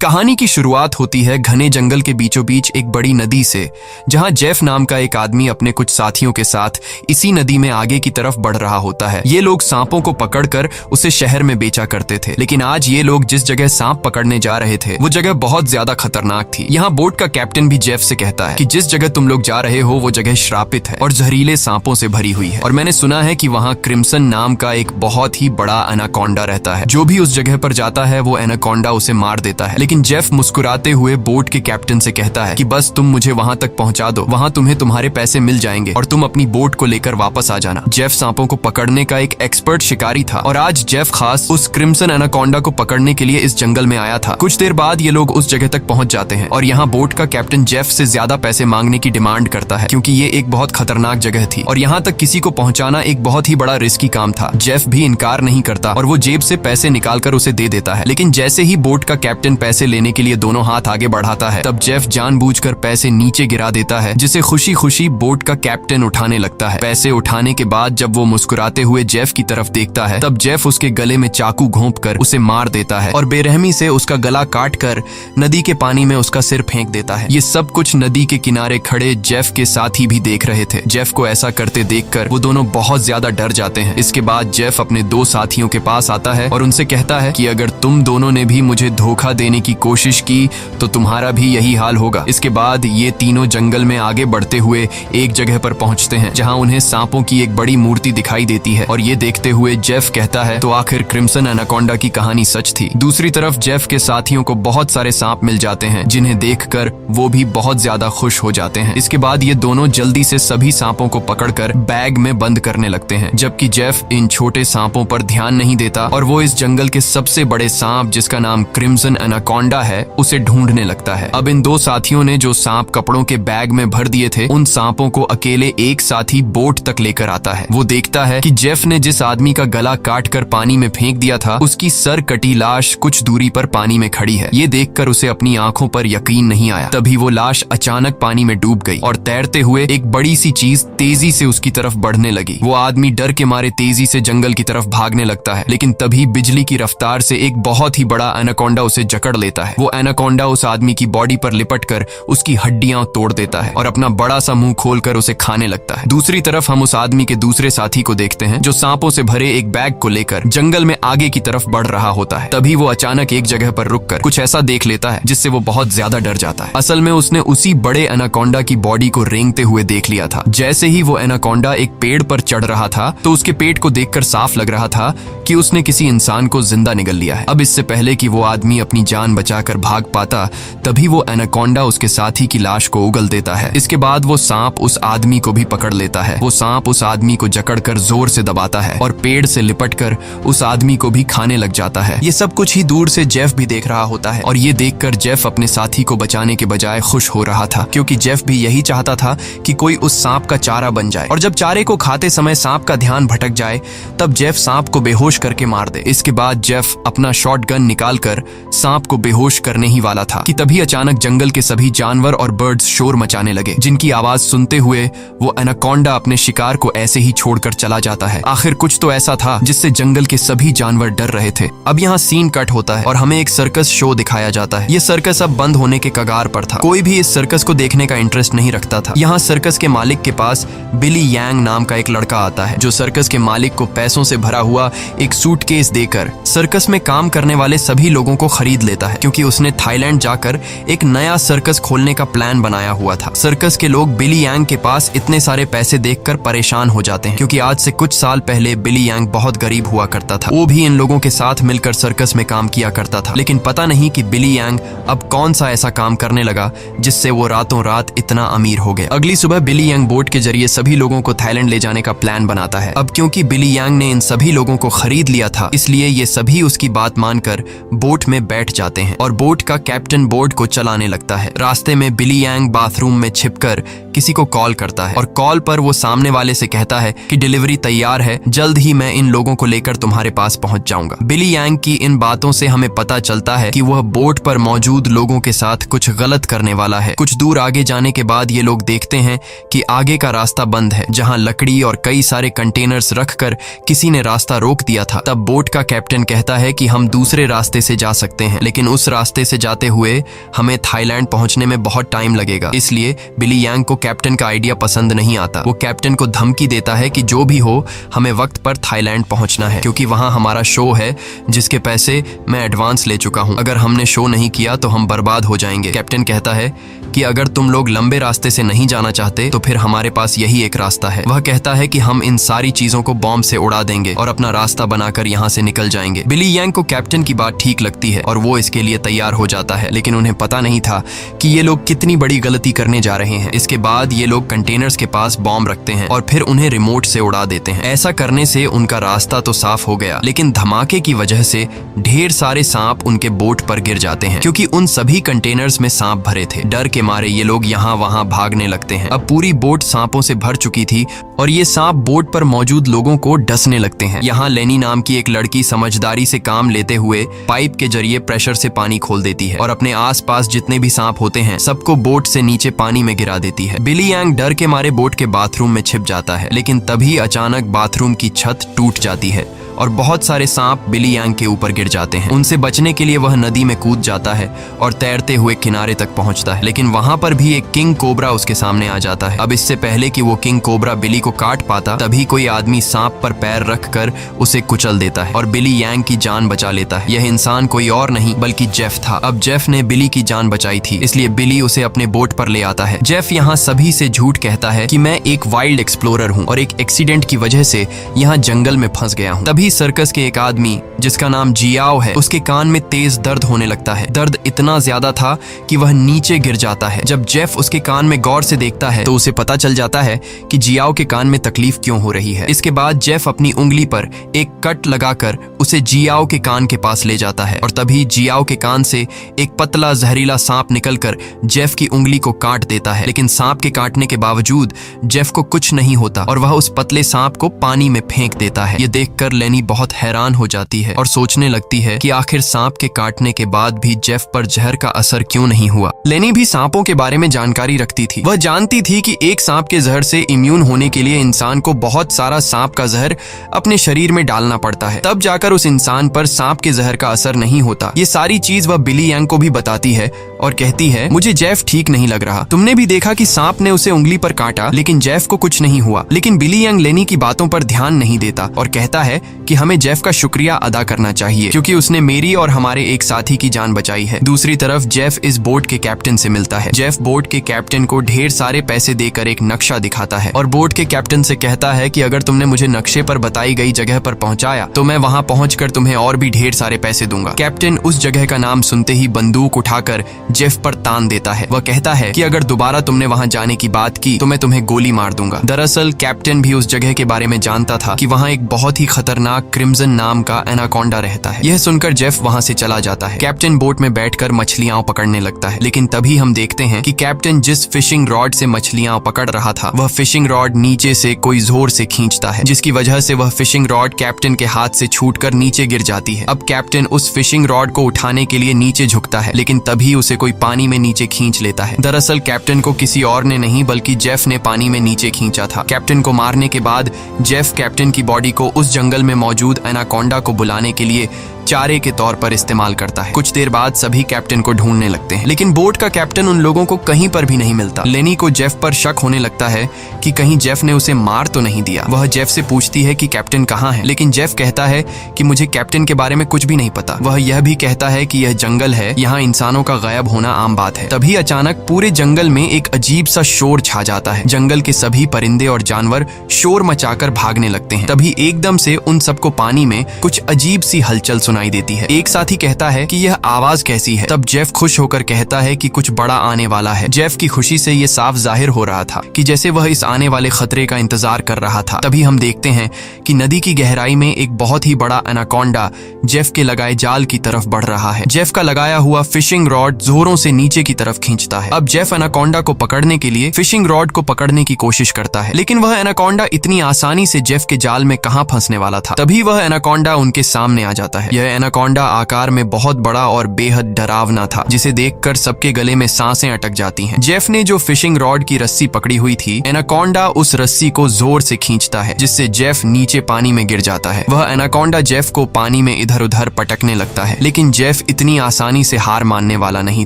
कहानी की शुरुआत होती है घने जंगल के बीचों बीच एक बड़ी नदी से, जहां जेफ नाम का एक आदमी अपने कुछ साथियों के साथ इसी नदी में आगे की तरफ बढ़ रहा होता है। ये लोग सांपों को पकड़कर उसे शहर में बेचा करते थे, लेकिन आज ये लोग जिस जगह सांप पकड़ने जा रहे थे वो जगह बहुत ज्यादा खतरनाक थी। यहाँ बोट का कैप्टन भी जेफ से कहता है कि जिस जगह तुम लोग जा रहे हो वो जगह श्रापित है और जहरीले सांपों से भरी हुई है, और मैंने सुना है कि वहाँ क्रिम्सन नाम का एक बहुत ही बड़ा एनाकोंडा रहता है। जो भी उस जगह पर जाता है वो एनाकोंडा उसे मार देता है। लेकिन जेफ मुस्कुराते हुए बोट के कैप्टन से कहता है कि बस तुम मुझे वहां तक पहुंचा दो, वहां तुम्हें तुम्हारे पैसे मिल जाएंगे और तुम अपनी बोट को लेकर वापस आ जाना। जेफ सांपों को पकड़ने का एक एक्सपर्ट शिकारी था और आज जेफ खास उस क्रिम्सन एनाकोंडा को पकड़ने के लिए इस जंगल में आया था। कुछ देर बाद ये लोग उस जगह तक पहुंच जाते हैं और यहाँ बोट का कैप्टन जेफ से ज्यादा पैसे मांगने की डिमांड करता है, क्योंकि ये एक बहुत खतरनाक जगह थी और यहाँ तक किसी को पहुंचाना एक बहुत ही बड़ा रिस्की काम था। जेफ भी इनकार नहीं करता और वो जेब से पैसे निकालकर उसे दे देता है। लेकिन जैसे ही बोट का कैप्टन पैसे लेने के लिए दोनों हाथ आगे बढ़ाता है, तब जेफ जानबूझकर पैसे नीचे गिरा देता है, जिसे खुशी खुशी बोट का कैप्टन उठाने लगता है। पैसे उठाने के बाद जब वो मुस्कुराते हुए जेफ की तरफ देखता है, तब जेफ उसके गले में चाकू घोंपकर उसे मार देता है और बेरहमी से उसका गला काटकर नदी के पानी में उसका सिर फेंक देता है। ये सब कुछ नदी के किनारे खड़े जेफ के साथी भी देख रहे थे। जेफ को ऐसा करते देखकर वो दोनों बहुत ज्यादा डर जाते हैं। इसके बाद जेफ अपने दो साथियों के पास आता है और उनसे कहता है कि अगर तुम दोनों ने भी मुझे धोखा देने की कोशिश की तो तुम्हारा भी यही हाल होगा। इसके बाद ये तीनों जंगल में आगे बढ़ते हुए एक जगह पर पहुंचते हैं, जहां उन्हें सांपों की एक बड़ी मूर्ति दिखाई देती है और ये देखते हुए जेफ कहता है तो आखिर क्रिम्सन एनाकोंडा की कहानी सच थी। दूसरी तरफ जेफ के साथियों को बहुत सारे सांप मिल जाते हैं, जिन्हें देखकर वो भी बहुत ज्यादा खुश हो जाते हैं। इसके बाद ये दोनों जल्दी से सभी सांपों को पकड़कर बैग में बंद करने लगते हैं, जबकि जेफ इन छोटे सांपों पर ध्यान नहीं देता और वो इस जंगल के सबसे बड़े सांप, जिसका नाम क्रिम्सन एनाकोंडा है, उसे ढूंढने लगता है। अब इन दो साथियों ने जो सांप कपड़ों के बैग में भर दिए थे, उन सांपों को अकेले एक साथी बोट तक लेकर आता है। वो देखता है कि जेफ ने जिस आदमी का गला काटकर पानी में फेंक दिया था, उसकी सर कटी लाश कुछ दूरी पर पानी में खड़ी है। ये देखकर उसे अपनी आंखों पर यकीन नहीं आया। तभी वो लाश अचानक पानी में डूब गई और तैरते हुए एक बड़ी सी चीज तेजी से उसकी तरफ बढ़ने लगी। वो आदमी डर के मारे तेजी से जंगल की तरफ भागने लगता है, लेकिन तभी बिजली की रफ्तार से एक बहुत ही बड़ा एनाकोंडा उसे जकड़ लेता है। वो एनाकोंडा उस आदमी की बॉडी पर लिपटकर उसकी हड्डियां तोड़ देता है और अपना बड़ा सा मुंह खोलकर उसे खाने लगता है। दूसरी तरफ हम उस आदमी के दूसरे साथी को देखते हैं, जो सांपों से भरे एक बैग को लेकर जंगल में आगे की तरफ बढ़ रहा होता है। तभी वो अचानक एक जगह पर रुककर कुछ ऐसा देख लेता है जिससे वो बहुत ज्यादा डर जाता है। असल में उसने उसी बड़े एनाकोंडा की बॉडी को रेंगते हुए देख लिया था। जैसे ही वो एनाकोंडा एक पेड़ पर चढ़ रहा था, तो उसके पेट को देखकर साफ लग रहा था कि उसने किसी इंसान को जिंदा निगल लिया है। अब इससे पहले कि वो आदमी अपनी जान बचाकर भाग पाता, तभी वो एनाकोंडा उसके साथी की लाश को उगल देता है। इसके बाद वो सांप उस आदमी को भी पकड़ लेता है। वो सांप उस आदमी को जकड़कर जोर से दबाता है और पेड़ से लिपटकर उस आदमी को भी खाने लग जाता है। ये सब कुछ ही दूर से जेफ भी देख रहा होता है और ये देखकर जेफ अपने साथी को बचाने के बजाय खुश हो रहा था, क्योंकि जेफ भी यही चाहता था कि कोई उस सांप का चारा बन जाए और जब चारे को खाते समय सांप का ध्यान भटक जाए, तब जेफ सांप को बेहोश करके मार दे। इसके बाद जेफ अपना शॉटगन निकालकर सांप को बेहोश करने ही वाला था कि तभी अचानक जंगल के सभी जानवर और बर्ड्स शोर मचाने लगे, जिनकी आवाज सुनते हुए वो एनाकोंडा अपने शिकार को ऐसे ही छोड़कर चला जाता है। आखिर कुछ तो ऐसा था जिससे जंगल के सभी जानवर डर रहे थे। अब यहाँ सीन कट होता है और हमें एक सर्कस शो दिखाया जाता है। ये सर्कस अब बंद होने के कगार पर था। कोई भी इस सर्कस को देखने का इंटरेस्ट नहीं रखता था। यहाँ सर्कस के मालिक के पास बिली यांग नाम का एक लड़का आता है, जो सर्कस के मालिक को पैसों से भरा हुआ एक सूटकेस देकर सर्कस में काम करने वाले सभी लोगों को खरीद लेता है, क्योंकि उसने थाईलैंड जाकर एक नया सर्कस खोलने का प्लान बनाया हुआ था। सर्कस के लोग बिली यांग के पास इतने सारे पैसे देखकर परेशान हो जाते हैं, क्योंकि आज से कुछ साल पहले बिली यांग बहुत गरीब हुआ करता था। वो भी इन लोगों के साथ मिलकर सर्कस में काम किया करता था, लेकिन पता नहीं कि बिली यांग अब कौन सा ऐसा काम करने लगा जिससे वो रातों रात इतना अमीर हो गया। अगली सुबह बिली यांग बोट के जरिए सभी लोगों को थाईलैंड ले जाने का प्लान बनाता है। अब क्योंकि बिली यांग ने इन सभी लोगों को खरीद लिया था, इसलिए ये सभी उसकी बात मानकर बोट में बैठ जाते हैं और बोट का कैप्टन बोट को चलाने लगता है। रास्ते में बिली यांग बाथरूम में छिपकर किसी को कॉल करता है और कॉल पर वो सामने वाले से कहता है कि डिलीवरी तैयार है, जल्द ही मैं इन लोगों को लेकर तुम्हारे पास पहुंच जाऊंगा। बिली यांग की इन बातों से हमें पता चलता है कि वह बोट पर मौजूद लोगों के साथ कुछ गलत करने वाला है। कुछ दूर आगे जाने के बाद ये लोग देखते हैं कि आगे का रास्ता बंद है, जहां लकड़ी और कई सारे कंटेनर्स रखकर किसी ने रास्ता रोक दिया था। तब बोट का कैप्टन कहता है कि हम दूसरे रास्ते से जा सकते हैं, लेकिन उस रास्ते से जाते हुए हमें थाईलैंड पहुंचने में बहुत टाइम लगेगा। इसलिए बिली यांग को कैप्टन का आइडिया पसंद नहीं आता। वो कैप्टन को धमकी देता है कि जो भी हो हमें वक्त पर थाईलैंड पहुंचना है, क्योंकि वहां हमारा शो है जिसके पैसे मैं एडवांस ले चुका हूं। अगर हमने शो नहीं किया तो हम बर्बाद हो जाएंगे। कैप्टन कहता है कि अगर तुम लोग लंबे रास्ते से नहीं जाना चाहते तो फिर हमारे पास यही एक रास्ता है। वह कहता है कि हम इन सारी चीजों को बॉम्ब से उड़ा देंगे और अपना रास्ता बनाकर यहाँ से निकल जाएंगे। बिली यांग को कैप्टन की बात ठीक लगती है और वो इसके लिए तैयार हो जाता है, लेकिन उन्हें पता नहीं था कि ये लोग कितनी बड़ी गलती करने जा रहे हैं। इसके बाद ये लोग कंटेनर्स के पास बॉम्ब रखते हैं और फिर उन्हें रिमोट से उड़ा देते हैं। ऐसा करने से उनका रास्ता तो साफ हो गया, लेकिन धमाके की वजह से ढेर सारे सांप उनके बोट पर गिर जाते हैं, क्योंकि उन सभी कंटेनर्स में सांप भरे थे। डर के मारे ये लोग यहाँ वहाँ भागने लगते हैं। अब पूरी बोट सांपों से भर चुकी थी और ये सांप बोट पर मौजूद लोगों को डसने लगते हैं। यहाँ लेनी नाम की एक लड़की समझदारी से काम लेते हुए पाइप के जरिए प्रेशर से पानी खोल देती है और अपने आसपास जितने भी सांप होते हैं सबको बोट से नीचे पानी में गिरा देती है। बिली यांग डर के मारे बोट के बाथरूम में छिप जाता है, लेकिन तभी अचानक बाथरूम की छत टूट जाती है और बहुत सारे सांप बिली यांग के ऊपर गिर जाते हैं। उनसे बचने के लिए वह नदी में कूद जाता है और तैरते हुए किनारे तक पहुंचता है, लेकिन वहां पर भी एक किंग कोबरा उसके सामने आ जाता है। अब इससे पहले कि वो किंग कोबरा बिली को काट पाता, तभी कोई आदमी सांप पर पैर रखकर उसे कुचल देता है और बिली यांग की जान बचा लेता है। यह इंसान कोई और नहीं बल्कि जेफ था। अब जेफ ने बिली की जान बचाई थी, इसलिए बिली उसे अपने बोट पर ले आता है। जेफ यहाँ सभी से झूठ कहता है कि मैं एक वाइल्ड एक्सप्लोरर हूँ और एक एक्सीडेंट की वजह से यहाँ जंगल में फंस गया हूँ। तभी सर्कस के एक आदमी जिसका नाम जियाओ है, उसके कान में तेज दर्द होने लगता है। दर्द इतना ज्यादा था कि वह नीचे गिर जाता है। जब जेफ उसके कान में गौर से देखता है तो उसे पता चल जाता है कि जियाओ के कान में तकलीफ क्यों हो रही है। इसके बाद जेफ अपनी उंगली पर एक कट लगाकर उसे जियाओ के कान के पास ले जाता है और तभी जियाओ के कान से एक पतला जहरीला सांप निकलकर जेफ की उंगली को काट देता है, लेकिन सांप के काटने के बावजूद जेफ को कुछ नहीं होता और वह उस पतले सांप को पानी में फेंक देता है। ये देखकर लेनी बहुत हैरान हो जाती है और सोचने लगती है कि आखिर सांप के काटने के बाद भी जेफ पर जहर का असर क्यों नहीं हुआ। लेनी भी सांपों के बारे में जानकारी रखती थी। वह जानती थी कि एक सांप के जहर से इम्यून होने के लिए इंसान को बहुत सारा सांप का जहर अपने शरीर में डालना पड़ता है, तब जाकर उस इंसान पर सांप के जहर का असर नहीं होता। ये सारी चीज वह बिली यांग को भी बताती है और कहती है, मुझे जेफ ठीक नहीं लग रहा। तुमने भी देखा कि सांप ने उसे उंगली पर काटा, लेकिन जेफ को कुछ नहीं हुआ। लेकिन बिली यांग लेनी की बातों पर ध्यान नहीं देता और कहता है कि हमें जेफ का शुक्रिया अदा करना चाहिए, क्योंकि उसने मेरी और हमारे एक साथी की जान बचाई है। दूसरी तरफ जेफ इस बोट के कैप्टन से मिलता है। जेफ बोट के कैप्टन को ढेर सारे पैसे देकर एक नक्शा दिखाता है और बोट के कैप्टन से कहता है कि अगर तुमने मुझे नक्शे पर बताई गई जगह पर पहुंचाया तो मैं वहां पहुंचकर तुम्हें और भी ढेर सारे पैसे दूंगा। कैप्टन उस जगह का नाम सुनते ही बंदूक उठाकर जेफ पर तान देता है। वह कहता है कि अगर दोबारा तुमने वहां जाने की बात की तो मैं तुम्हें गोली मार दूंगा। दरअसल कैप्टन भी उस जगह के बारे में जानता था कि वहां एक बहुत ही खतरनाक क्रिम्सन नाम का एनाकोंडा रहता है। यह सुनकर जेफ वहां से चला जाता है। कैप्टन बोट में बैठकर मछलियां पकड़ने लगता है, लेकिन तभी हम देखते हैं कि कैप्टन जिस फिशिंग रॉड से मछलियां पकड़ रहा था वह फिशिंग रॉड नीचे से कोई जोर से खींचता है, जिसकी वजह से वह फिशिंग रॉड कैप्टन के हाथ से छूटकर नीचे गिर जाती है। अब कैप्टन उस फिशिंग रॉड को उठाने के लिए नीचे झुकता है, लेकिन तभी उसे कोई पानी में नीचे खींच लेता है। दरअसल कैप्टन को किसी और ने नहीं बल्कि जेफ ने पानी में नीचे खींचा था। कैप्टन को मारने के बाद जेफ कैप्टन की बॉडी को उस जंगल में मौजूद एनाकोंडा को बुलाने के लिए चारे के तौर पर इस्तेमाल करता है। कुछ देर बाद सभी कैप्टन को ढूंढने लगते हैं, लेकिन बोट का कैप्टन उन लोगों को कहीं पर भी नहीं मिलता। लेनी को जेफ पर शक होने लगता है कि कहीं जेफ ने उसे मार तो नहीं दिया। वह जेफ से पूछती है कि कैप्टन कहाँ है, लेकिन जेफ कहता है कि मुझे कैप्टन के बारे में कुछ भी नहीं पता। वह यह भी कहता है कि यह जंगल है, यहाँ इंसानों का गायब होना आम बात है। तभी अचानक पूरे जंगल में एक अजीब सा शोर छा जाता है। जंगल के सभी परिंदे और जानवर शोर मचाकर भागने लगते हैं। तभी एकदम से उन सबको पानी में कुछ अजीब सी हलचल सुनाई देती है। एक साथी कहता है कि यह आवाज कैसी है। तब जेफ खुश होकर कहता है कि कुछ बड़ा आने वाला है। जेफ की खुशी से यह साफ जाहिर हो रहा था कि जैसे वह इस आने वाले खतरे का इंतजार कर रहा था। तभी हम देखते हैं कि नदी की गहराई में एक बहुत ही बड़ा एनाकोंडा जेफ के लगाए जाल की तरफ बढ़ रहा है। जेफ का लगाया हुआ फिशिंग रॉड जोरों से नीचे की तरफ खींचता है। अब जेफ एनाकोंडा को पकड़ने के लिए फिशिंग रॉड को पकड़ने की कोशिश करता है, लेकिन वह एनाकोंडा इतनी आसानी से जेफ के जाल में कहां फंसने वाला था। तभी वह एनाकोंडा उनके सामने आ जाता है। यह वह एनाकोंडा आकार में बहुत बड़ा और बेहद डरावना था, जिसे देखकर सबके गले में सांसें अटक जाती हैं। जेफ ने जो फिशिंग रॉड की रस्सी पकड़ी हुई थी, एनाकोंडा उस रस्सी को जोर से खींचता है, जिससे जेफ नीचे पानी में गिर जाता है। वह एनाकोंडा जेफ को पानी में इधर उधर पटकने लगता है, लेकिन जेफ इतनी आसानी से हार मानने वाला नहीं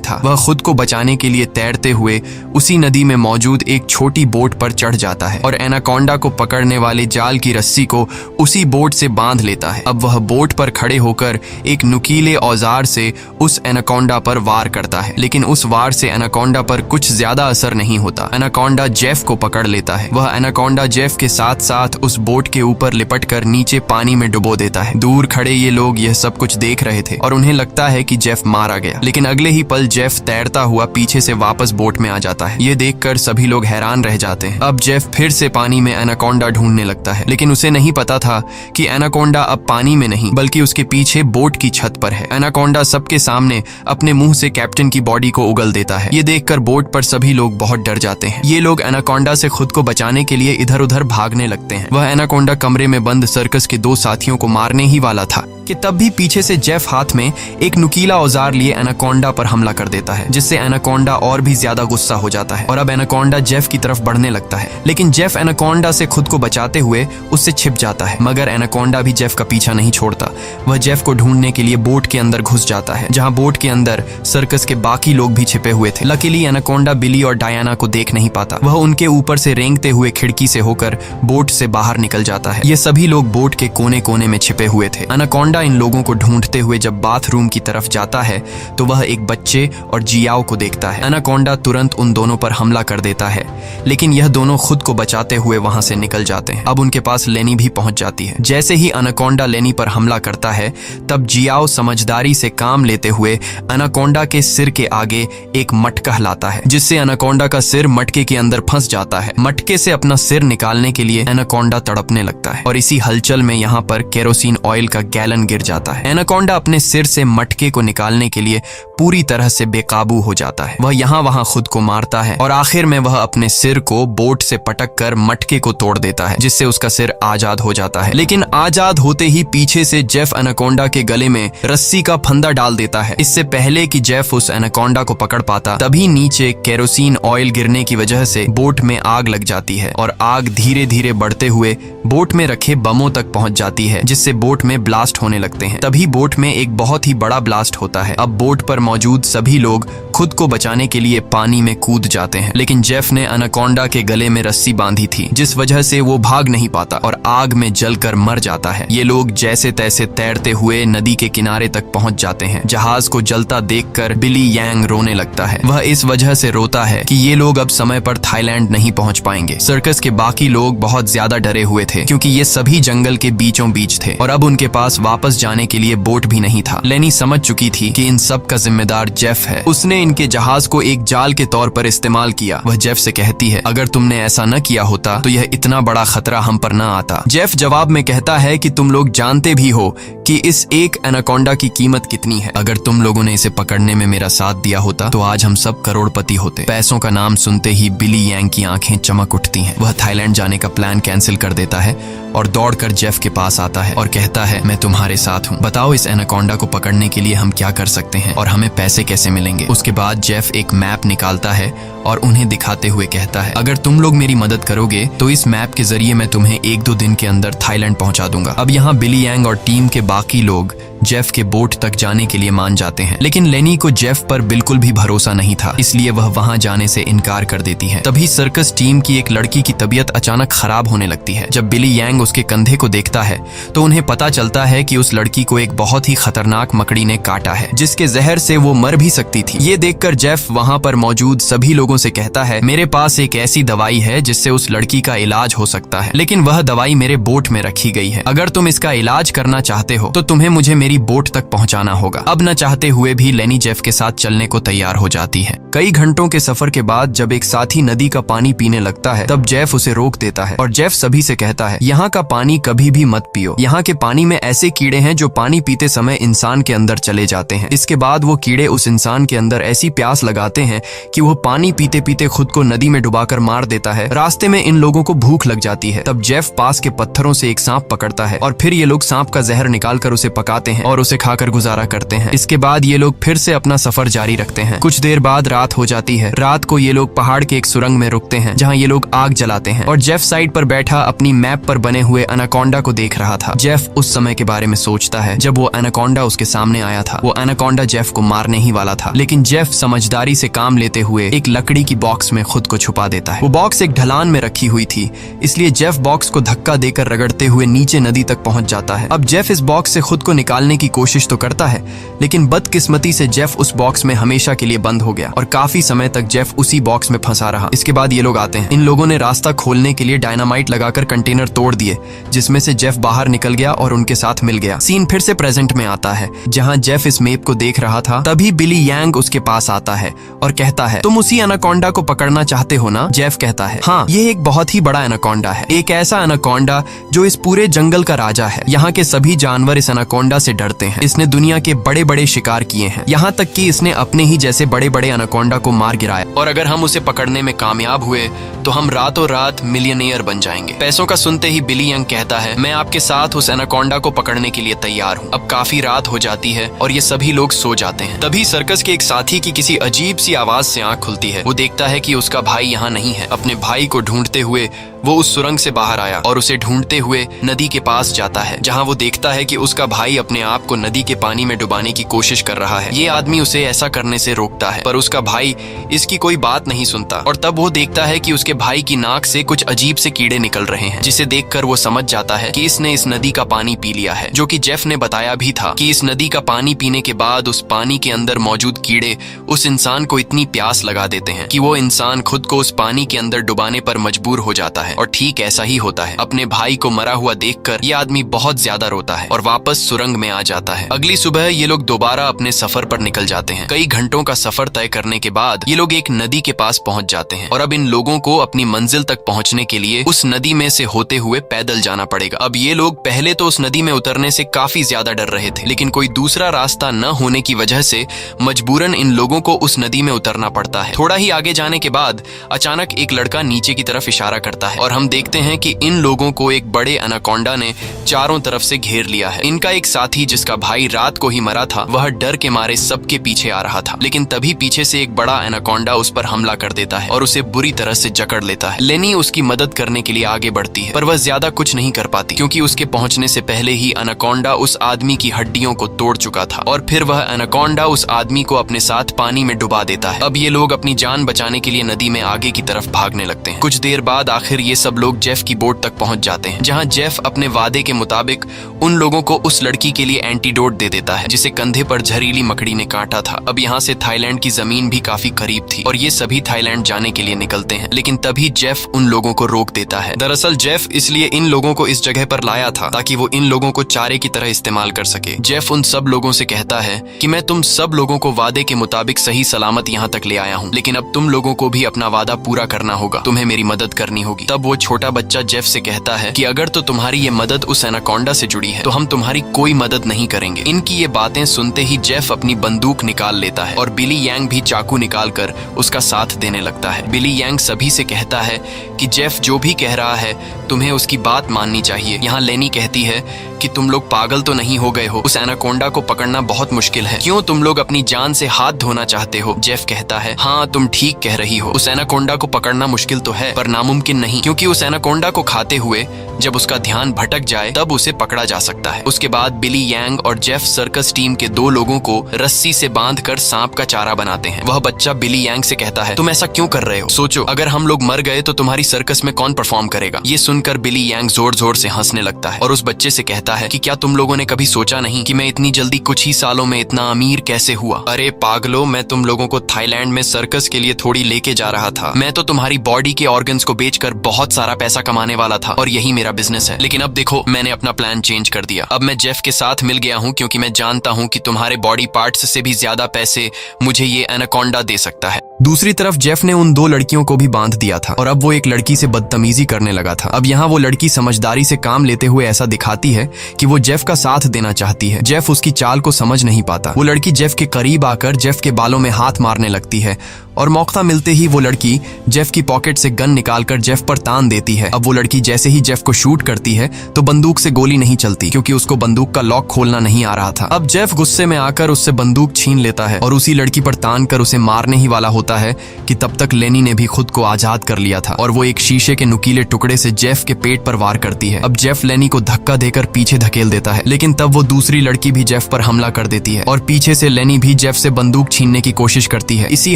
था। वह खुद को बचाने के लिए तैरते हुए उसी नदी में मौजूद एक छोटी बोट पर चढ़ जाता है और एनाकोंडा को पकड़ने वाले जाल की रस्सी को उसी बोट से बांध लेता है। अब वह बोट पर खड़े होकर एक नुकीले औजार से उस एनाकोंडा पर वार करता है, लेकिन उस वार से एनाकोंडा पर कुछ ज्यादा असर नहीं होता। एनाकोंडा जेफ को पकड़ लेता है। वह एनाकोंडा जेफ के साथ साथ उस बोट के ऊपर लिपटकर नीचे पानी में डुबो देता है। दूर खड़े ये लोग यह सब कुछ देख रहे थे और उन्हें लगता है कि जेफ मारा गया, लेकिन अगले ही पल जेफ तैरता हुआ पीछे से वापस बोट में आ जाता है। ये देखकर सभी लोग हैरान रह जाते हैं। अब जेफ फिर से पानी में एनाकोंडा ढूंढने लगता है, लेकिन उसे नहीं पता था कि एनाकोंडा अब पानी में नहीं बल्कि उसके पीछे बोट की छत पर है। एनाकोंडा सबके सामने अपने मुंह से कैप्टन की बॉडी को उगल देता है। ये देखकर बोट पर सभी लोग बहुत डर जाते हैं। ये लोग एनाकोंडा से खुद को बचाने के लिए इधर उधर भागने लगते हैं। वह एनाकोंडा कमरे में बंद सर्कस के 2 साथियों को मारने ही वाला था कि तब भी पीछे से जेफ हाथ में एक नुकीला औजार लिए एनाकोंडा पर हमला कर देता है, जिससे एनाकोंडा और भी ज्यादा गुस्सा हो जाता है और अब एनाकोंडा जेफ की तरफ बढ़ने लगता है। लेकिन जेफ एनाकोंडा से खुद को बचाते हुए उससे छिप जाता है, मगर एनाकोंडा भी जेफ का पीछा नहीं छोड़ता। वह जेफ को ढूंढने के लिए बोट के अंदर घुस जाता है, जहां बोट के अंदर सर्कस के बाकी लोग भी छिपे हुए थे। लकीली एनाकोंडा बिली और डायना को देख नहीं पाता। वह उनके ऊपर से रेंगते हुए खिड़की से होकर बोट से बाहर निकल जाता है। ये सभी लोग बोट के कोने कोने में छिपे हुए थे। एनाकोंडा इन लोगों को ढूंढते हुए जब बाथरूम की तरफ जाता है तो वह एक बच्चे और जियाओ को देखता है। एनाकोंडा तुरंत उन दोनों पर हमला कर देता है, लेकिन यह दोनों खुद को बचाते हुए वहां से निकल जाते हैं। अब उनके पास लेनी भी पहुंच जाती है। जैसे ही एनाकोंडा लेनी पर हमला करता है, तब जियाओ समझदारी से काम लेते हुए एनाकोंडा के सिर के आगे एक मटका लाता है, जिससे एनाकोंडा का सिर मटके के अंदर फंस जाता है। मटके से अपना सिर निकालने के लिए एनाकोंडा तड़पने लगता है और इसी हलचल में यहाँ पर केरोसिन ऑयल का गैलन गिर जाता है। एनाकोंडा अपने सिर से मटके को निकालने के लिए पूरी तरह से बेकाबू हो जाता है। वह यहाँ वहां खुद को मारता है और आखिर में वह अपने सिर को बोट से पटक कर मटके को तोड़ देता है, जिससे उसका सिर आजाद हो जाता है। लेकिन आजाद होते ही पीछे से जेफ एनाकोंडा के गले में रस्सी का फंदा डाल देता है। इससे पहले कि जेफ उस एनाकोंडा को पकड़ पाता, तभी नीचे केरोसिन ऑयल गिरने की वजह से बोट में आग लग जाती है और आग धीरे धीरे बढ़ते हुए बोट में रखे बमों तक पहुंच जाती है, जिससे बोट में ब्लास्ट होने लगते हैं। तभी बोट में एक बहुत ही बड़ा ब्लास्ट होता है। अब बोट पर मौजूद सभी लोग खुद को बचाने के लिए पानी में कूद जाते हैं, लेकिन जेफ ने एनाकोंडा के गले में रस्सी बांधी थी, जिस वजह से वो भाग नहीं पाता और आग में जलकर मर जाता है। ये लोग जैसे तैसे तैरते हुए नदी के किनारे तक पहुंच जाते हैं। जहाज को जलता देखकर बिली यांग रोने लगता है। वह इस वजह से रोता है कि ये लोग अब समय पर थाईलैंड नहीं पहुंच पाएंगे। सर्कस के बाकी लोग बहुत ज्यादा डरे हुए थे, क्योंकि ये सभी जंगल के बीचों बीच थे और अब उनके पास वापस जाने के लिए बोट भी नहीं था। लेनी समझ चुकी थी कि इन सब का जिम्मेदार जेफ है। उसने इनके जहाज को एक जाल के तौर पर इस्तेमाल किया। वह जेफ से कहती है, अगर तुमने ऐसा न किया होता तो यह इतना बड़ा खतरा हम पर न आता। जेफ जवाब में कहता है कि तुम लोग जानते भी हो कि इस एक एनाकोंडा की कीमत कितनी है। अगर तुम लोगों ने इसे पकड़ने में मेरा साथ दिया होता तो आज हम सब करोड़पति होते। पैसों का नाम सुनते ही बिली यांग की आंखें चमक उठती हैं। वह थाईलैंड जाने का प्लान कैंसिल कर देता है और दौड़कर जेफ के पास आता है और कहता है, मैं तुम्हारे साथ हूँ। बताओ इस एनाकोंडा को पकड़ने के लिए हम क्या कर सकते हैं और हमें पैसे कैसे मिलेंगे। उसके बाद जेफ एक मैप निकालता है और उन्हें दिखाते हुए कहता है, अगर तुम लोग मेरी मदद करोगे तो इस मैप के जरिए मैं तुम्हें 1-2 दिन के अंदर थाईलैंड पहुंचा दूंगा। अब यहाँ बिली यांग और टीम के बाकी लोग जेफ के बोट तक जाने के लिए मान जाते हैं, लेकिन लेनी को जेफ पर बिल्कुल भी भरोसा नहीं था, इसलिए वह वहां जाने से इनकार कर देती है। तभी सर्कस टीम की एक लड़की की तबीयत अचानक खराब होने लगती है। जब बिली यांग उसके कंधे को देखता है तो उन्हें पता चलता है कि उस लड़की को एक बहुत ही खतरनाक मकड़ी ने काटा है, जिसके जहर से वो मर भी सकती थी। ये देखकर जेफ वहां पर मौजूद सभी लोगों से कहता है, मेरे पास एक ऐसी दवाई है जिससे उस लड़की का इलाज हो सकता है, लेकिन वह दवाई मेरे बोट में रखी गई है। अगर तुम इसका इलाज करना चाहते हो तो तुम्हें मुझे मेरी बोट तक पहुंचाना होगा। अब न चाहते हुए भी लेनी जेफ के साथ चलने को तैयार हो जाती है। कई घंटों के सफर के बाद जब एक साथी नदी का पानी पीने लगता है, तब जेफ उसे रोक देता है और जेफ सभी से कहता है, यहाँ का पानी कभी भी मत पियो। यहाँ के पानी में ऐसे कीड़े हैं जो पानी पीते समय इंसान के अंदर चले जाते हैं। इसके बाद वो कीड़े उस इंसान के अंदर ऐसी प्यास लगाते हैं कि वो पानी पीते पीते खुद को नदी में डुबाकर मार देता है। रास्ते में इन लोगों को भूख लग जाती है। तब जेफ पास के पत्थरों से एक सांप पकड़ता है और फिर ये लोग सांप का जहर निकाल कर उसे पकाते हैं और उसे खाकर गुजारा करते हैं। इसके बाद ये लोग फिर से अपना सफर जारी रखते हैं। कुछ देर बाद रात हो जाती है। रात को ये लोग पहाड़ के एक सुरंग में रुकते हैं जहाँ ये लोग आग जलाते हैं और जेफ साइड पर बैठा अपनी मैप पर बने हुए एनाकोंडा को देख रहा था। जेफ उस समय के बारे में सोचता है जब वो एनाकोंडा उसके सामने आया था। वो एनाकोंडा जेफ को मारने ही वाला था, लेकिन जेफ समझदारी से काम लेते हुए एक लकड़ी की बॉक्स में खुद को छुपा देता है। वो बॉक्स एक ढलान में रखी हुई थी, इसलिए जेफ बॉक्स को धक्का देकर रगड़ते हुए नीचे नदी तक पहुंच जाता है। अब जेफ इस बॉक्स से खुद को निकालने की कोशिश तो करता है, लेकिन बदकिस्मती से जेफ उस बॉक्स में हमेशा के लिए बंद हो गया और काफी समय तक जेफ उसी बॉक्स में फंसा रहा। इसके बाद ये लोग आते हैं। इन लोगों ने रास्ता खोलने के लिए डायनामाइट लगाकर कंटेनर तोड़ दिए, जिसमें से जेफ बाहर निकल गया और उनके साथ मिल गया। सीन फिर से प्रेजेंट में आता है जहां जेफ इस मैप को देख रहा था। तभी बिली यांग उसके पास आता है और कहता है, तुम उसी एनाकोंडा को पकड़ना चाहते हो ना? जेफ कहता है, हाँ, ये एक बहुत ही बड़ा एनाकोंडा है, एक ऐसा एनाकोंडा जो इस पूरे जंगल का राजा है। यहाँ के सभी जानवर इस एनाकोंडा से डरते हैं। इसने दुनिया के बड़े बड़े शिकार किए हैं, यहाँ तक कि इसने अपने ही जैसे बड़े बड़े एनाकोंडा को मार गिराया, और अगर हम उसे पकड़ने में कामयाब हुए तो हम रातों रात मिलियनेयर बन जाएंगे। पैसों का सुनते ही बिली यंग कहता है, मैं आपके साथ उस एनाकोंडा को पकड़ने के लिए तैयार हूँ। अब काफी रात हो जाती है और ये सभी लोग सो जाते हैं। तभी सर्कस के एक साथी की किसी अजीब सी आवाज से आंख खुलती है। वो देखता है कि उसका भाई यहाँ नहीं है। अपने भाई को ढूंढते हुए वो उस सुरंग से बाहर आया और उसे ढूंढते हुए नदी के पास जाता है, जहाँ वो देखता है कि उसका भाई अपने आप को नदी के पानी में डुबाने की कोशिश कर रहा है। ये आदमी उसे ऐसा करने से रोकता है, पर उसका भाई इसकी कोई बात नहीं सुनता। और तब वो देखता है कि उसके भाई की नाक से कुछ अजीब से कीड़े निकल रहे हैं, जिसे देखकर वो समझ जाता है कि इसने इस नदी का पानी पी लिया है, जो कि जेफ ने बताया भी था कि इस नदी का पानी पीने के बाद उस पानी के अंदर मौजूद कीड़े उस इंसान को इतनी प्यास लगा देते हैं कि वो इंसान खुद को उस पानी के अंदर डुबाने पर मजबूर हो जाता है। और ठीक ऐसा ही होता है। अपने भाई को मरा हुआ देखकर ये आदमी बहुत ज्यादा रोता है और वापस सुरंग में आ जाता है। अगली सुबह ये लोग दोबारा अपने सफर पर निकल जाते हैं। कई घंटों का सफर तय करने के बाद ये लोग एक नदी के पास पहुंच जाते हैं और अब इन लोगों को अपनी मंजिल तक पहुंचने के लिए उस नदी में से होते हुए पैदल जाना पड़ेगा। अब ये लोग पहले तो उस नदी में उतरने से काफी ज्यादा डर रहे थे, लेकिन कोई दूसरा रास्ता न होने की वजह से मजबूरन इन लोगों को उस नदी में उतरना पड़ता है। थोड़ा ही आगे जाने के बाद अचानक एक लड़का नीचे की तरफ इशारा करता है और हम देखते हैं कि इन लोगों को एक बड़े एनाकोंडा ने चारों तरफ से घेर लिया है। इनका एक साथी जिसका भाई रात को ही मरा था, वह डर के मारे सबके पीछे आ रहा था, लेकिन तभी पीछे से एक बड़ा एनाकोंडा उस पर हमला कर देता है और उसे बुरी तरह से जकड़ लेता है। लेनी उसकी मदद करने के लिए आगे बढ़ती है, पर वह ज्यादा कुछ नहीं कर पाती, क्योंकि उसके पहुंचने से पहले ही एनाकोंडा उस आदमी की हड्डियों को तोड़ चुका था और फिर वह एनाकोंडा उस आदमी को अपने साथ पानी में डुबा देता है। अब ये लोग अपनी जान बचाने के लिए नदी में आगे की तरफ भागने लगते हैं। कुछ देर बाद आखिर ये सब लोग जेफ की बोट तक पहुंच जाते हैं, जहां जेफ अपने वादे के मुताबिक उन लोगों को उस लड़की के लिए एंटीडोट दे देता है जिसे कंधे पर जहरीली मकड़ी ने काटा था। अब यहाँ से थाईलैंड की जमीन भी काफी करीब थी और ये सभी थाईलैंड जाने के लिए निकलते हैं, लेकिन तभी जेफ उन लोगों को रोक देता है। दरअसल जेफ इसलिए इन लोगों को इस जगह पर लाया था ताकि वो इन लोगों को चारे की तरह इस्तेमाल कर सके। जेफ उन सब लोगों से कहता है कि मैं तुम सब लोगों को वादे के मुताबिक सही सलामत यहाँ तक ले आया हूँ, लेकिन अब तुम लोगों को भी अपना वादा पूरा करना होगा, तुम्हें मेरी मदद करनी होगी। तब वो छोटा बच्चा जेफ से कहता है कि अगर तो तुम्हारी ये मदद उस एनाकोंडा से जुड़ी है तो हम तुम्हारी कोई मदद नहीं करेंगे। इनकी ये बातें सुनते ही जेफ अपनी बंदूक निकाल लेता है और बिली यांग भी चाकू निकालकर उसका साथ देने लगता है। बिली यांग सभी से कहता है कि जेफ जो भी कह रहा है तुम्हें उसकी बात माननी चाहिए। यहाँ लेनी कहती है कि तुम लोग पागल तो नहीं हो गए हो, उस एनाकोंडा को पकड़ना बहुत मुश्किल है, क्यों तुम लोग अपनी जान से हाथ धोना चाहते हो? जेफ कहता है, हाँ तुम ठीक कह रही हो, उस एनाकोंडा को पकड़ना मुश्किल तो है पर नामुमकिन नहीं, क्योंकि उस एनाकोंडा को खाते हुए जब उसका ध्यान भटक जाए तब उसे पकड़ा जा सकता है। उसके बाद बिली यांग और जेफ सर्कस टीम के 2 लोगों को रस्सी से बांधकर सांप का चारा बनाते हैं। वह बच्चा बिली यांग से कहता है, तुम ऐसा क्यों कर रहे हो? सोचो अगर हम लोग मर गए तो तुम्हारी सर्कस में कौन परफॉर्म करेगा? ये सुनकर बिली यांग जोर जोर से हंसने लगता है और उस बच्चे से कहता है कि क्या तुम लोगों ने कभी सोचा नहीं कि मैं इतनी जल्दी कुछ ही सालों में इतना अमीर कैसे हुआ? अरे पागलो, मैं तुम लोगों को थाईलैंड में सर्कस के लिए थोड़ी लेके जा रहा था। मैं तो तुम्हारी बॉडी के ऑर्गन्स को बेचकर बहुत सारा पैसा कमाने वाला था और यही मेरा बिजनेस है, लेकिन अब देखो मैंने अपना प्लान चेंज कर दिया। अब मैं जेफ के साथ मिल गया हूँ क्योंकि मैं जानता हूँ कि तुम्हारे बॉडी पार्ट्स से भी ज्यादा पैसे मुझे ये एनाकोंडा दे सकता है। दूसरी तरफ जेफ ने उन 2 लड़कियों को भी बांध दिया था और अब वो एक लड़की से बदतमीजी करने लगा था। अब यहाँ वो लड़की समझदारी से काम लेते हुए ऐसा दिखाती है कि वो जेफ का साथ देना चाहती है। जेफ उसकी चाल को समझ नहीं पाता। वो लड़की जेफ के करीब आकर जेफ के बालों में हाथ मारने लगती है और मौका मिलते ही वो लड़की जेफ की पॉकेट से गन निकालकर जेफ पर तान देती है। अब वो लड़की जैसे ही जेफ को शूट करती है तो बंदूक से गोली नहीं चलती, क्योंकि उसको बंदूक का लॉक खोलना नहीं आ रहा था। अब जेफ गुस्से में आकर उससे बंदूक छीन लेता है और उसी लड़की पर तान कर उसे मारने ही वाला होता है कि तब तक लेनी ने भी खुद को आजाद कर लिया था और वो एक शीशे के नुकीले टुकड़े से जेफ के पेट पर वार करती है। अब जेफ लेनी को धक्का देकर पीछे धकेल देता है, लेकिन तब वो दूसरी लड़की भी जेफ पर हमला कर देती है और पीछे से लेनी भी जेफ से बंदूक छीनने की कोशिश करती है। इसी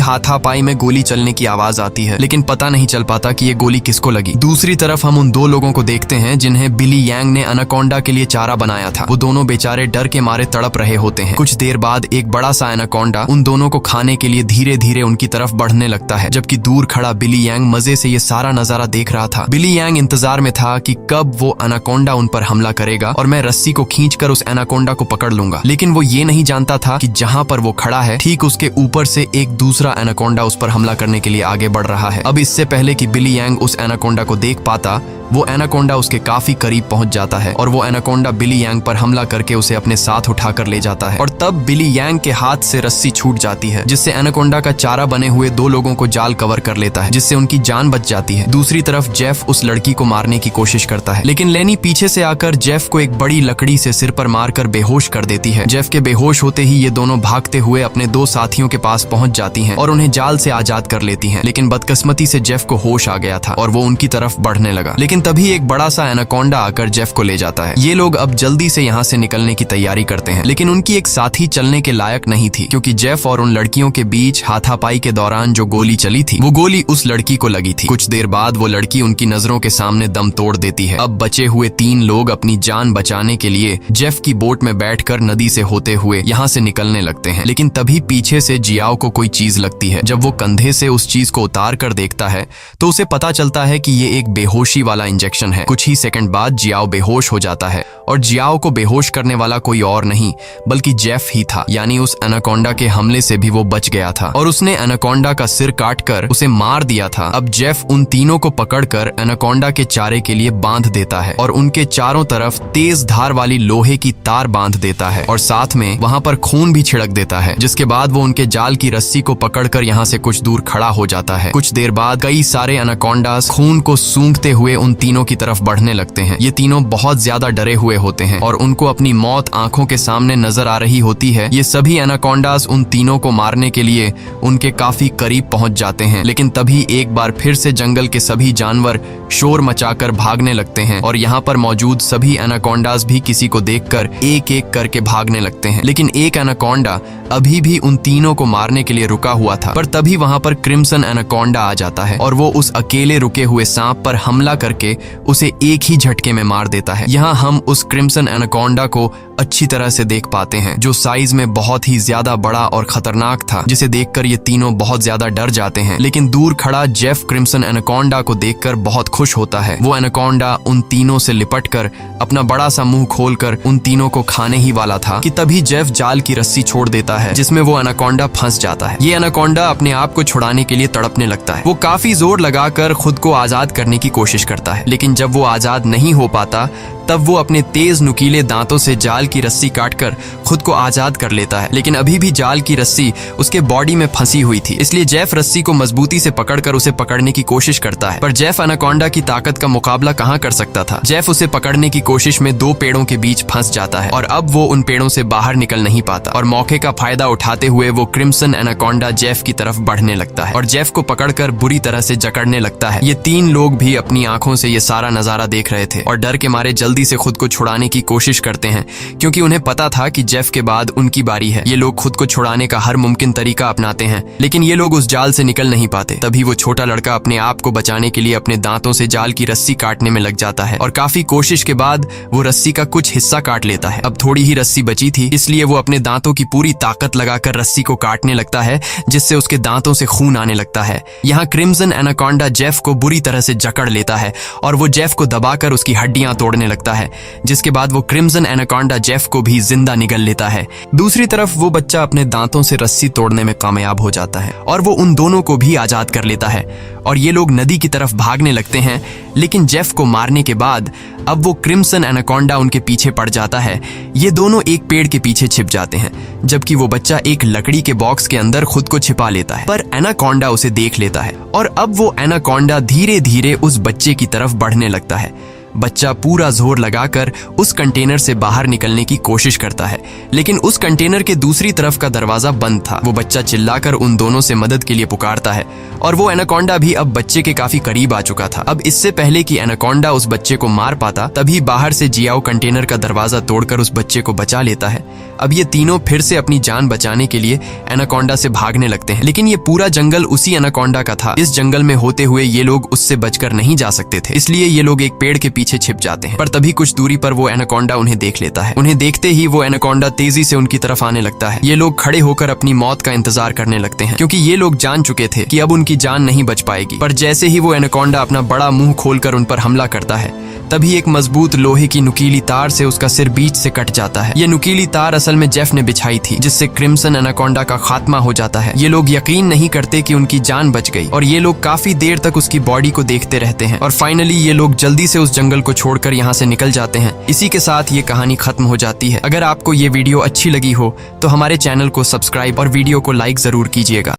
हाथापाई में गोली चलने की आवाज आती है, लेकिन पता नहीं चल पाता कि ये गोली किसको लगी। दूसरी तरफ हम उन दो लोगों को देखते हैं जिन्हें बिली यांग ने एनाकोंडा के लिए चारा बनाया था। वो दोनों बेचारे डर के मारे तड़प रहे होते हैं। कुछ देर बाद एक बड़ा सा एनाकोंडा उन दोनों को खाने के लिए धीरे धीरे उनकी तरफ बढ़ने लगता है, जबकि दूर खड़ा बिली यांग मजे से ये सारा नजारा देख रहा था। बिली यांग इंतजार में था कि कब वो एनाकोंडा उन पर हमला करेगा और मैं रस्सी को खींचकर उस एनाकोंडा को पकड़ लूंगा। लेकिन वो ये नहीं जानता था कि जहां पर वो खड़ा है ठीक उसके ऊपर से एक दूसरा एनाकोंडा उस पर हमला करने के लिए आगे बढ़ रहा है। अब इससे पहले कि बिली यांग उस एनाकोंडा को देख पाता, वो एनाकोंडा उसके काफी करीब पहुंच जाता है और वो एनाकोंडा बिली यांग पर हमला करके उसे अपने साथ उठाकर ले जाता है। और तब बिली यांग के हाथ से रस्सी छूट जाती है, जिससे एनाकोंडा का चारा बने हुए दो लोगों को जाल कवर कर लेता है, जिससे उनकी जान बच जाती है। दूसरी तरफ जेफ उस लड़की को मारने की कोशिश करता है, लेकिन लेनी पीछे से आकर जेफ को एक बड़ी लकड़ी से सिर पर मारकर बेहोश कर देती है। जेफ के बेहोश होते ही ये दोनों भागते हुए अपने दो साथियों के पास पहुंच जाती हैं और उन्हें जाल से आजाद कर लेती हैं। लेकिन बदकिस्मती से जेफ को होश आ गया था और वो उनकी तरफ बढ़ने लगा, लेकिन तभी एक बड़ा सा एनाकोंडा आकर जेफ को ले जाता है। ये लोग अब जल्दी से यहाँ से निकलने की तैयारी करते हैं, लेकिन उनकी एक साथी चलने के लायक नहीं थी, क्योंकि जेफ और उन लड़कियों के बीच हाथापाई के दौरान जो गोली चली थी वो गोली उस लड़की को लगी थी। कुछ देर बाद वो लड़की उनकी नजरों के सामने दम तोड़ देती है। अब बचे हुए तीन लोग अपनी जान बचाने के लिए जेफ की बोट में बैठकर नदी से होते हुए यहाँ से निकलने लगते हैं, लेकिन तभी पीछे से जियाओ को कोई चीज लगती है। जब वो कंधे से उस चीज को उतार कर देखता है तो उसे पता चलता है कि ये एक बेहोशी वाला इंजेक्शन है। कुछ ही सेकंड बाद जियाओ बेहोश हो जाता है और जियाओ को बेहोश करने वाला कोई और नहीं बल्कि जेफ ही था, यानी उस एनाकोंडा के हमले से भी वो बच गया था और उसने एनाकोंडा का सिर काटकर उसे मार दिया था। अब जेफ उन तीनों को पकड़कर एनाकोंडा के चारे के लिए बांध देता है और उनके चारों तरफ तेज धार वाली लोहे की तार बांध देता है और साथ में वहां पर खून भी छिड़क देता है, जिसके बाद वो उनके जाल की रस्सी को पकड़कर यहाँ से कुछ दूर खड़ा हो जाता है। कुछ देर बाद कई सारे एनाकोंडास खून को सूंघते हुए उन तीनों की तरफ बढ़ने लगते हैं। ये तीनों बहुत ज्यादा डरे हुए होते हैं और उनको अपनी मौत आंखों के सामने नजर आ रही होती है। ये सभी एनाकोंडास उन तीनों को मारने के लिए उनके काफी करीब पहुंच जाते हैं, लेकिन तभी एक बार फिर से जंगल के सभी जानवर शोर मचाकर भागने लगते हैं और यहाँ पर मौजूद सभी एनाकोंडास भी किसी को देखकर एक एक करके भागने लगते हैं। लेकिन एक एनाकोंडा अभी भी उन तीनों को मारने के लिए रुका हुआ था, पर तभी वहां पर क्रिम्सन एनाकोंडा आ जाता है और वो उस अकेले रुके हुए सांप पर हमला करके उसे एक ही झटके में मार देता है। यहाँ हम उस क्रिम्सन एनाकोंडा को अच्छी तरह से देख पाते हैं, जो साइज में बहुत ही ज्यादा बड़ा और खतरनाक था, जिसे देखकर ये तीनों बहुत ज्यादा डर जाते हैं। लेकिन दूर खड़ा जेफ क्रिम्सन एनाकोंडा को देखकर बहुत खुश होता है। वो एनाकोंडा उन तीनों से लिपटकर अपना बड़ा सा मुंह खोलकर उन तीनों को खाने ही वाला था कि तभी जेफ जाल की रस्सी छोड़ देता है, जिसमें वो एनाकोंडा फंस जाता है। ये एनाकोंडा अपने आप को छुड़ाने के लिए तड़पने लगता है। वो काफी जोर लगाकर खुद को आजाद करने की कोशिश करता है, लेकिन जब वो आजाद नहीं हो पाता तब वो अपने तेज नुकीले दांतों से जाल की रस्सी काटकर खुद को आजाद कर लेता है। लेकिन अभी भी जाल की रस्सी उसके बॉडी में फंसी हुई थी, इसलिए जेफ रस्सी को मजबूती से पकड़कर उसे पकड़ने की कोशिश करता है, पर जेफ एनाकोंडा की ताकत का मुकाबला कहां कर सकता था। जेफ उसे पकड़ने की कोशिश में दो पेड़ों के बीच फंस जाता है और अब वो उन पेड़ों से बाहर निकल नहीं पाता और मौके का फायदा उठाते हुए वो क्रिम्सन एनाकोंडा जेफ की तरफ बढ़ने लगता है और जेफ को पकड़कर बुरी तरह से जकड़ने लगता है। ये तीन लोग भी अपनी आंखों से ये सारा नजारा देख रहे थे और डर के मारे जल्दी से खुद को छुड़ाने की कोशिश करते हैं, क्योंकि उन्हें पता था कि जेफ के बाद उनकी बारी है। ये लोग खुद को छुड़ाने का हर मुमकिन तरीका अपनाते हैं, लेकिन ये लोग उस जाल से निकल नहीं पाते। तभी वो छोटा लड़का अपने आप को बचाने के लिए अपने दांतों से जाल की रस्सी काटने में लग जाता है और काफी कोशिश के बाद वो रस्सी का कुछ हिस्सा काट लेता है। अब थोड़ी ही रस्सी बची थी, इसलिए वो अपने दांतों की पूरी ताकत लगाकर रस्सी को काटने लगता है, जिससे उसके दांतों से खून आने लगता है। यहाँ क्रिम्सन एनाकोंडा जेफ को बुरी तरह से जकड़ लेता है और वो जेफ को दबाकर उसकी हड्डियां तोड़ने लगता है। लगता है, जिसके बाद वो क्रिम्सन एनाकोंडा जेफ को भी जिंदा निगल लेता है। दूसरी तरफ वो बच्चा अपने दांतों से रस्सी तोड़ने में कामयाब हो जाता है और वो उन दोनों को भी आजाद कर लेता है और ये लोग नदी की तरफ भागने लगते हैं। लेकिन जेफ को मारने के बाद अब वो क्रिम्सन एनाकोंडा उनके पीछे पड़ जाता है। ये दोनों एक पेड़ के पीछे छिप जाते हैं, जबकि वो बच्चा एक लकड़ी के बॉक्स के अंदर खुद को छिपा लेता है। पर एनाकोंडा उसे देख लेता है और अब वो एनाकोंडा धीरे धीरे उस बच्चे की तरफ बढ़ने लगता है। बच्चा पूरा जोर लगाकर उस कंटेनर से बाहर निकलने की कोशिश करता है, लेकिन उस कंटेनर के दूसरी तरफ का दरवाजा बंद था। वो बच्चा चिल्लाकर उन दोनों से मदद के लिए पुकारता है और वो एनाकोंडा भी अब बच्चे के काफी करीब आ चुका था। अब इससे पहले कि एनाकोंडा उस बच्चे को मार पाता, तभी बाहर से जियाओ कंटेनर का दरवाजा तोड़कर उस बच्चे को बचा लेता है। अब ये तीनों फिर से अपनी जान बचाने के लिए एनाकोंडा से भागने लगते हैं, लेकिन ये पूरा जंगल उसी एनाकोंडा का था। इस जंगल में होते हुए ये लोग उससे बचकर नहीं जा सकते थे, इसलिए ये लोग एक पेड़ के पीछे छिप जाते हैं। पर तभी कुछ दूरी पर वो एनाकोंडा उन्हें देख लेता है। उन्हें देखते ही वो एनाकोंडा तेजी से उनकी तरफ आने लगता है। ये लोग खड़े होकर अपनी मौत का इंतजार करने लगते हैं, क्योंकि ये लोग जान चुके थे कि अब उनकी जान नहीं बच पाएगी। पर जैसे ही वो एनाकोंडा अपना बड़ा मुंह खोलकर उन पर हमला करता है, तभी एक मजबूत लोहे की नुकीली तार से उसका सिर बीच से कट जाता है। ये नुकीली तार असल में जेफ ने बिछाई थी, जिससे क्रिम्सन एनाकोंडा का खात्मा हो जाता है। ये लोग यकीन नहीं करते कि उनकी जान बच गई और ये लोग काफी देर तक उसकी बॉडी को देखते रहते हैं और फाइनली ये लोग जल्दी से उस जंगल को छोड़कर यहाँ से निकल जाते हैं। इसी के साथ ये कहानी खत्म हो जाती है। अगर आपको ये वीडियो अच्छी लगी हो तो हमारे चैनल को सब्सक्राइब और वीडियो को लाइक जरूर कीजिएगा।